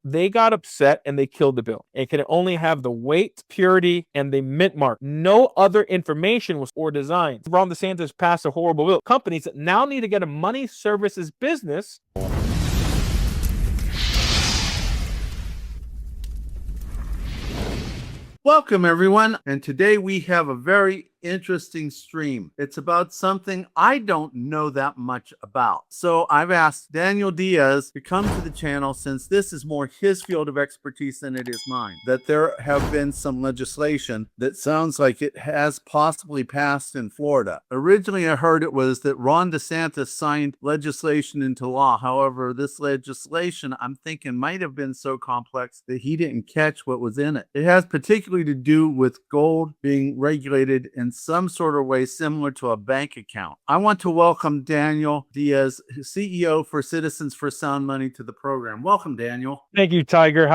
They got upset and they killed the bill. It could only have the weight, purity, and the mint mark. No other information was or designed. Ron DeSantis passed a horrible bill. Companies that now need to get a money services business. Welcome, everyone. And today we have a very interesting stream. It's about something I don't know that much about. So I've asked Daniel Diaz to come to the channel, since this is more his field of expertise than it is mine, that there have been some legislation that sounds like it has possibly passed in Florida. Originally, I heard it was that Ron DeSantis signed legislation into law. However, this legislation, I'm thinking, might have been so complex that he didn't catch what was in it. It has particularly to do with gold being regulated in some sort of way similar to a bank account. I want to welcome Daniel Diaz, CEO for Citizens for Sound Money, to the program. Welcome, Daniel. Thank you, Tiger.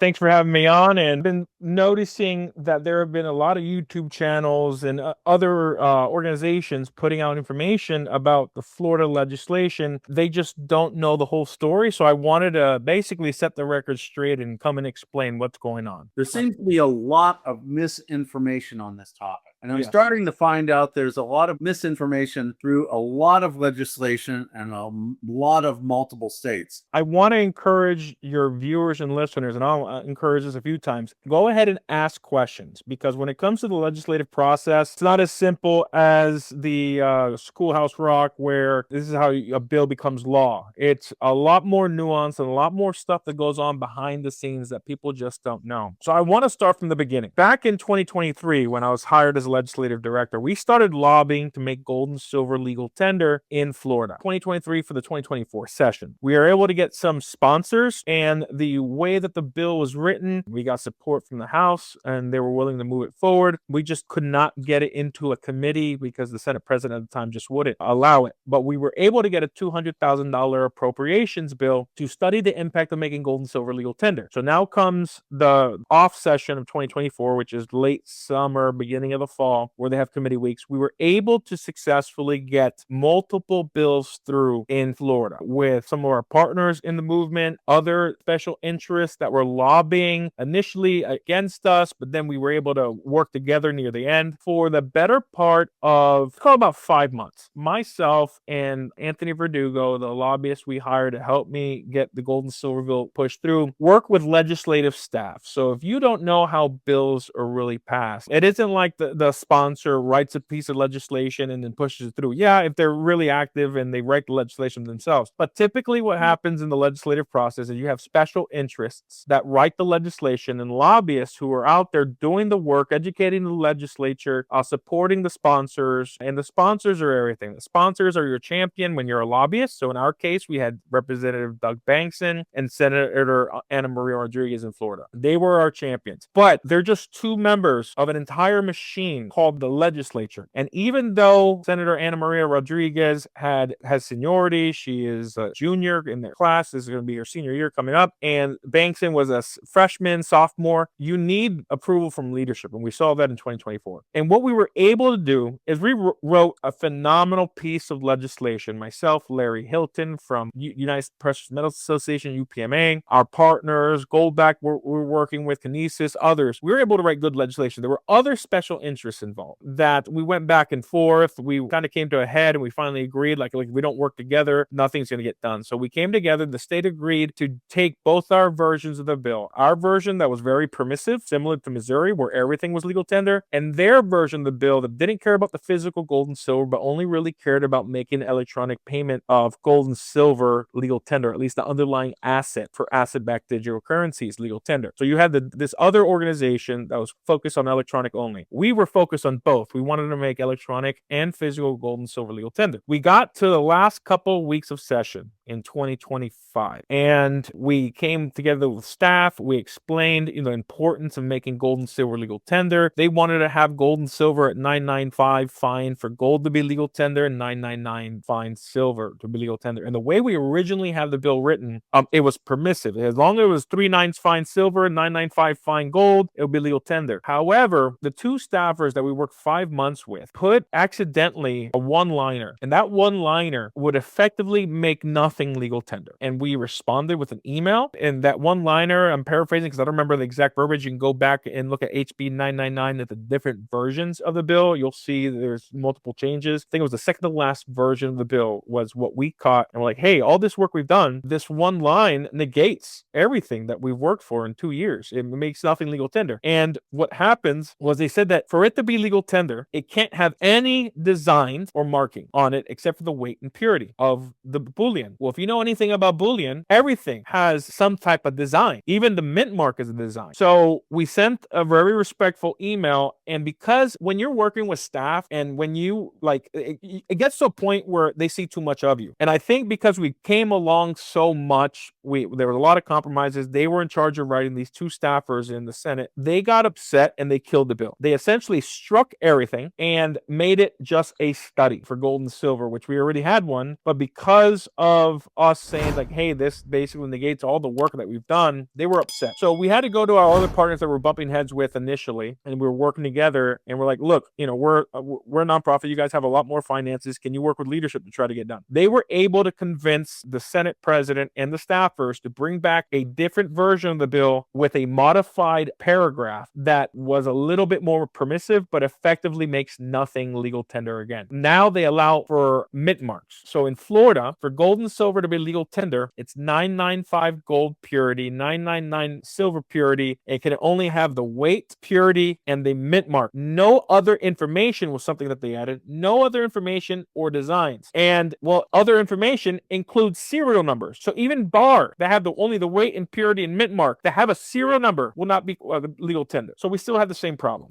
Thanks for having me on. And been noticing that there have been a lot of YouTube channels and other organizations putting out information about the Florida legislation. They just don't know the whole story. So I wanted to basically set the record straight and come and explain what's going on. There seems to be a lot of misinformation on this topic. And I'm starting to find out there's a lot of misinformation through a lot of legislation and a lot of multiple states. I want to encourage your viewers and listeners, and I'll encourage this a few times, go ahead and ask questions, because when it comes to the legislative process, it's not as simple as the Schoolhouse Rock, where this is how a bill becomes law. It's a lot more nuanced and a lot more stuff that goes on behind the scenes that people just don't know. So I want to start from the beginning. Back in 2023, when I was hired as a legislative director, we started lobbying to make gold and silver legal tender in Florida. 2023 for the 2024 session. We are able to get some sponsors, and the way that the bill was written, we got support from the House and they were willing to move it forward. We just could not get it into a committee because the Senate president at the time just wouldn't allow it. But we were able to get a $200,000 appropriations bill to study the impact of making gold and silver legal tender. So now comes the off session of 2024, which is late summer, beginning of the fall, where they have committee weeks. We were able to successfully get multiple bills through in Florida with some of our partners in the movement, other special interests that were lobbying initially against us, but then we were able to work together near the end for the better part of about 5 months. Myself and Anthony Verdugo, the lobbyist we hired to help me get the gold and silver bill pushed through, work with legislative staff. So if you don't know how bills are really passed, it isn't like the sponsor writes a piece of legislation and then pushes it through. Yeah, if they're really active and they write the legislation themselves. But typically what happens in the legislative process is you have special interests that write the legislation and lobbyists who are out there doing the work, educating the legislature, supporting the sponsors. And the sponsors are everything. The sponsors are your champion when you're a lobbyist. So in our case, we had Representative Doug Bankson and Senator Ana Maria Rodriguez in Florida. They were our champions. But they're just two members of an entire machine called the legislature. And even though Senator Ana Maria Rodriguez has seniority, she is a junior in their class, this is going to be her senior year coming up, and Bankson was a freshman, sophomore, you need approval from leadership. And we saw that in 2024. And what we were able to do is we wrote a phenomenal piece of legislation. Myself, Larry Hilton from United Precious Metals Association, UPMA, our partners, Goldback, we're working with Kinesis, others. We were able to write good legislation. There were other special interests involved that we went back and forth. We kind of came to a head and we finally agreed, like if we don't work together, nothing's going to get done. So we came together. The state agreed to take both our versions of the bill. Our version that was very permissive, similar to Missouri, where everything was legal tender, and their version of the bill that didn't care about the physical gold and silver, but only really cared about making electronic payment of gold and silver legal tender, at least the underlying asset for asset-backed digital currencies legal tender. So you had this other organization that was focused on electronic only. We were focused on both. We wanted to make electronic and physical gold and silver legal tender. We got to the last couple weeks of session in 2025, and we came together with staff. We explained the importance of making gold and silver legal tender. They wanted to have gold and silver at $9.95 fine for gold to be legal tender and $9.99 fine silver to be legal tender. And the way we originally had the bill written, it was permissive. As long as it was $3.9 fine silver and $9.95 fine gold, it would be legal tender. However, the two staffers staffers that we worked 5 months with put accidentally a one-liner, and that one-liner would effectively make nothing legal tender. And we responded with an email, and that one-liner, I'm paraphrasing because I don't remember the exact verbiage. You can go back and look at HB 999 at the different versions of the bill. You'll see there's multiple changes. I think it was the second to last version of the bill was what we caught, and we're like, hey, all this work we've done, this one line negates everything that we've worked for in 2 years. It makes nothing legal tender. And what happens was they said that for it to be legal tender, it can't have any design or marking on it except for the weight and purity of the bullion. Well, if you know anything about bullion, everything has some type of design. Even the mint mark is a design. So we sent a very respectful email, and because when you're working with staff and when you like, it gets to a point where they see too much of you. And I think because we came along so much, there were a lot of compromises. They were in charge of writing, these two staffers in the Senate. They got upset and they killed the bill. They essentially struck everything and made it just a study for gold and silver, which we already had one. But because of us saying like, hey, this basically negates all the work that we've done, they were upset. So we had to go to our other partners that we're bumping heads with initially, and we were working together, and we're like, look, you know, we're a nonprofit. You guys have a lot more finances. Can you work with leadership to try to get done? They were able to convince the Senate president and the staffers to bring back a different version of the bill with a modified paragraph that was a little bit more permissive, but effectively makes nothing legal tender again. Now they allow for mint marks. So in Florida, for gold and silver to be legal tender, it's 995 gold purity, 999 silver purity. It can only have the weight, purity, and the mint mark. No other information was something that they added. No other information or designs. And well, other information includes serial numbers. So even bar that have only the weight and purity and mint mark that have a serial number will not be legal tender. So we still have the same problem.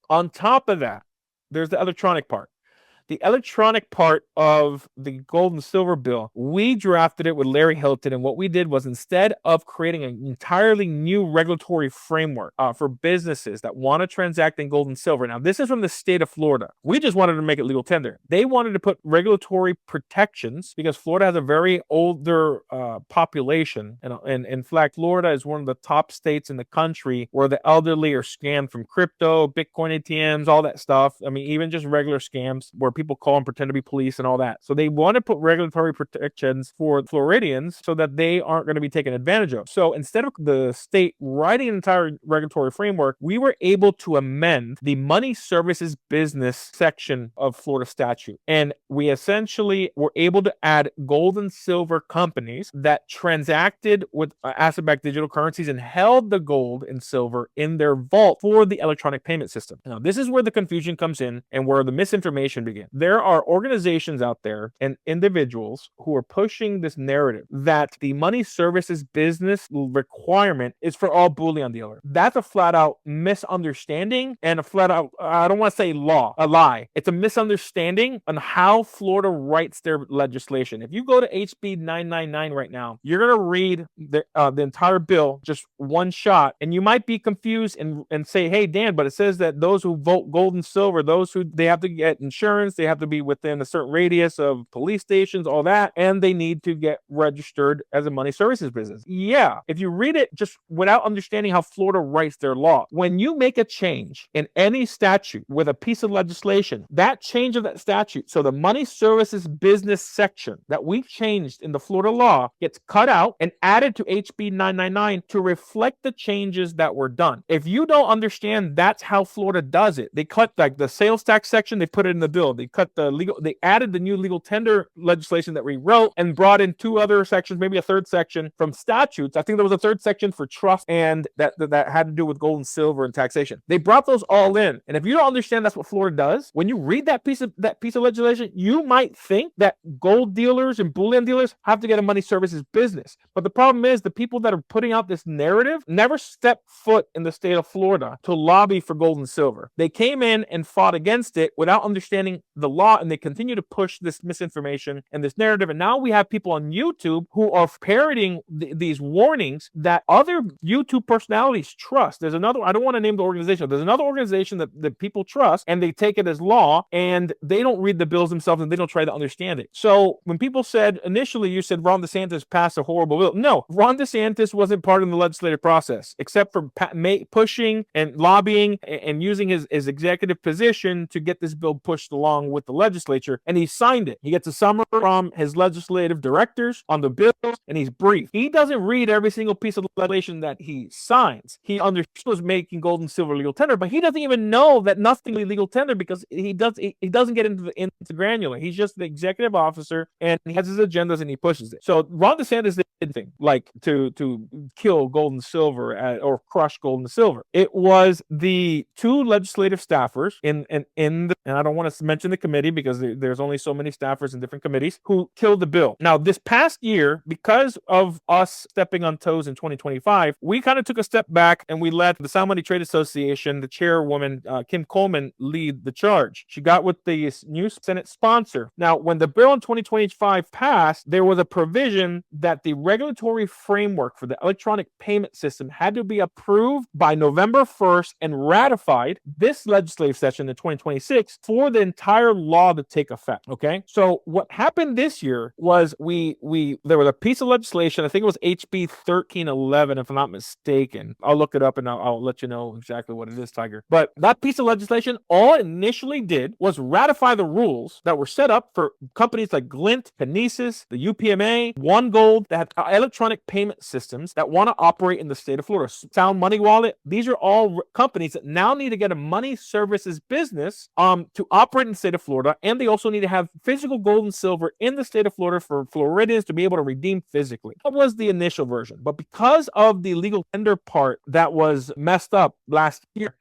On top of that, there's the electronic part. The electronic part of the gold and silver bill, we drafted it with Larry Hilton, and what we did was, instead of creating an entirely new regulatory framework for businesses that want to transact in gold and silver. Now, this is from the state of Florida. We just wanted to make it legal tender. They wanted to put regulatory protections because Florida has a very older population, and in fact, Florida is one of the top states in the country where the elderly are scammed from crypto, Bitcoin ATMs, all that stuff. I mean, even just regular scams where people call and pretend to be police and all that. So they want to put regulatory protections for Floridians so that they aren't going to be taken advantage of. So instead of the state writing an entire regulatory framework, we were able to amend the money services business section of Florida statute. And we essentially were able to add gold and silver companies that transacted with asset-backed digital currencies and held the gold and silver in their vault for the electronic payment system. Now, this is where the confusion comes in and where the misinformation begins. There are organizations out there and individuals who are pushing this narrative that the money services business requirement is for all bullion dealers. That's a flat out misunderstanding and a flat out, I don't want to say a lie. It's a misunderstanding on how Florida writes their legislation. If you go to HB 999 right now, you're going to read the entire bill just one shot, and you might be confused and say, hey, Dan, but it says that those who vote gold and silver, those who they have to get insurance, they have to be within a certain radius of police stations, all that, and they need to get registered as a money services business. Yeah, if you read it just without understanding how Florida writes their law, when you make a change in any statute with a piece of legislation, that change of that statute, so the money services business section that we changed in the Florida law gets cut out and added to HB 999 to reflect the changes that were done. If you don't understand that's how Florida does it, they cut like the sales tax section, they put it in the bill. They cut they added the new legal tender legislation that we wrote and brought in two other sections, maybe a third section from statutes. I think there was a third section for trust and that had to do with gold and silver and taxation. They brought those all in. And if you don't understand that's what Florida does, when you read that piece of legislation, you might think that gold dealers and bullion dealers have to get a money services business. But the problem is the people that are putting out this narrative never stepped foot in the state of Florida to lobby for gold and silver. They came in and fought against it without understanding the law, and they continue to push this misinformation and this narrative. And now we have people on YouTube who are parroting these warnings that other YouTube personalities trust. There's another, I don't want to name the organization. There's another organization that people trust, and they take it as law, and they don't read the bills themselves, and they don't try to understand it. So when people said, initially you said Ron DeSantis passed a horrible bill. No, Ron DeSantis wasn't part of the legislative process, except for pushing and lobbying and using his executive position to get this bill pushed along with the legislature, and he signed it. He gets a summary from his legislative directors on the bills, and he's briefed. He doesn't read every single piece of legislation that he signs. He understands making gold and silver legal tender, but he doesn't even know that nothing is legal tender because he doesn't get into the granular. He's just the executive officer, and he has his agendas and he pushes it. So Ron DeSantis did thing like to kill gold and silver or crush gold and silver. It was the two legislative staffers and I don't want to mention the committee because there's only so many staffers in different committees who killed the bill. Now, this past year, because of us stepping on toes in 2025, we kind of took a step back and we let the Sound Money Trade Association, the chairwoman, Kim Coleman, lead the charge. She got with the new Senate sponsor. Now, when the bill in 2025 passed, there was a provision that the regulatory framework for the electronic payment system had to be approved by November 1st and ratified this legislative session in 2026 for the entire law to take effect. Okay, so what happened this year was there was a piece of legislation, I think it was HB 1311 if I'm not mistaken. I'll look it up and I'll let you know exactly what it is, Tiger. But that piece of legislation, all it initially did was ratify the rules that were set up for companies like Glint, Kinesis, the UPMA, One Gold, that have electronic payment systems that want to operate in the state of Florida. Sound Money Wallet, these are all companies that now need to get a money services business to operate in the state of Florida, and they also need to have physical gold and silver in the state of Florida for Floridians to be able to redeem physically. That was the initial version, but because of the legal tender part that was messed up last year,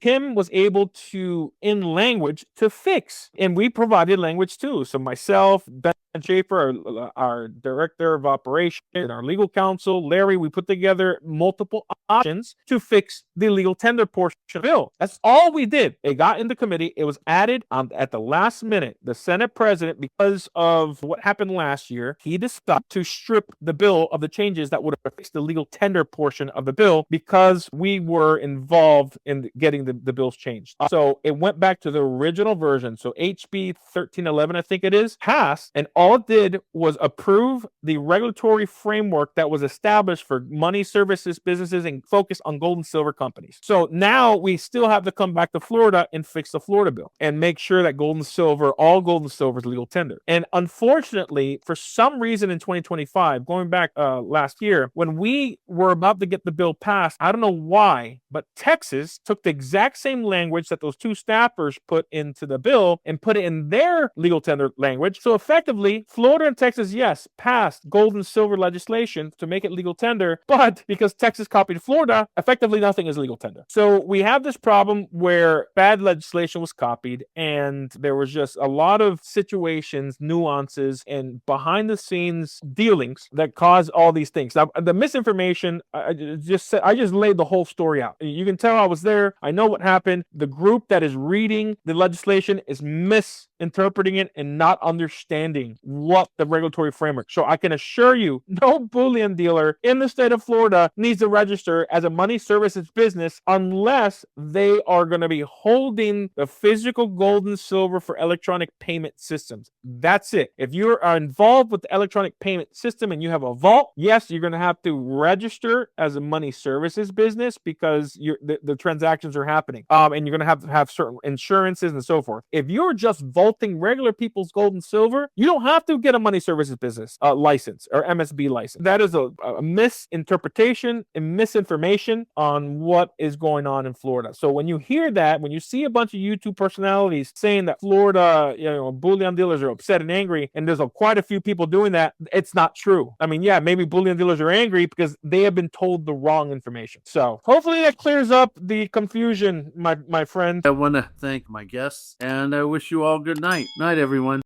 Kim was able to, in language, to fix, and we provided language too. So myself, Ben Schaefer, our director of operations, and our legal counsel, Larry, we put together multiple options to fix the legal tender portion of the bill. That's all we did. It got into committee. It was added at the last minute. The Senate president, because of what happened last year, he decided to strip the bill of the changes that would have fixed the legal tender portion of the bill because we were involved in getting the bills changed. So it went back to the original version. So HB 1311, I think it is, passed, and all it did was approve the regulatory framework that was established for money services businesses and focus on gold and silver companies. So now we still have to come back to Florida and fix the Florida bill and make sure that gold and silver, all gold and silver is legal tender. And unfortunately, for some reason in 2025, going back last year, when we were about to get the bill passed, I don't know why, but Texas took the exact same language that those two staffers put into the bill and put it in their legal tender language. So effectively, Florida and Texas, yes, passed gold and silver legislation to make it legal tender, but because Texas copied Florida, effectively nothing is legal tender. So we have this problem where bad legislation was copied, and there was just a lot of situations, nuances, and behind the scenes dealings that caused all these things. Now, the misinformation, I just laid the whole story out. You can tell I was there. I know what happened. The group that is reading the legislation is misinterpreting it and not understanding what the regulatory framework. So I can assure you, no bullion dealer in the state of Florida needs to register as a money services business unless they are going to be holding the physical gold and silver for electronic payment systems. That's it. If you are involved with the electronic payment system and you have a vault, yes, you're going to have to register as a money services business because the transactions are happening. And you're going to have certain insurances and so forth. If you're just vaulting regular people's gold and silver, you don't have to get a money services business license or MSB license. That is a misinterpretation and misinformation on what is going on in Florida. So when you hear that, when you see a bunch of YouTube personalities saying that Florida, bullion dealers are upset and angry, and there's quite a few people doing that, it's not true. I mean, yeah, maybe bullion dealers are angry because they have been told the wrong information. So hopefully that clears up the confusion, my friend. I want to thank my guests, and I wish you all good night. Night, everyone.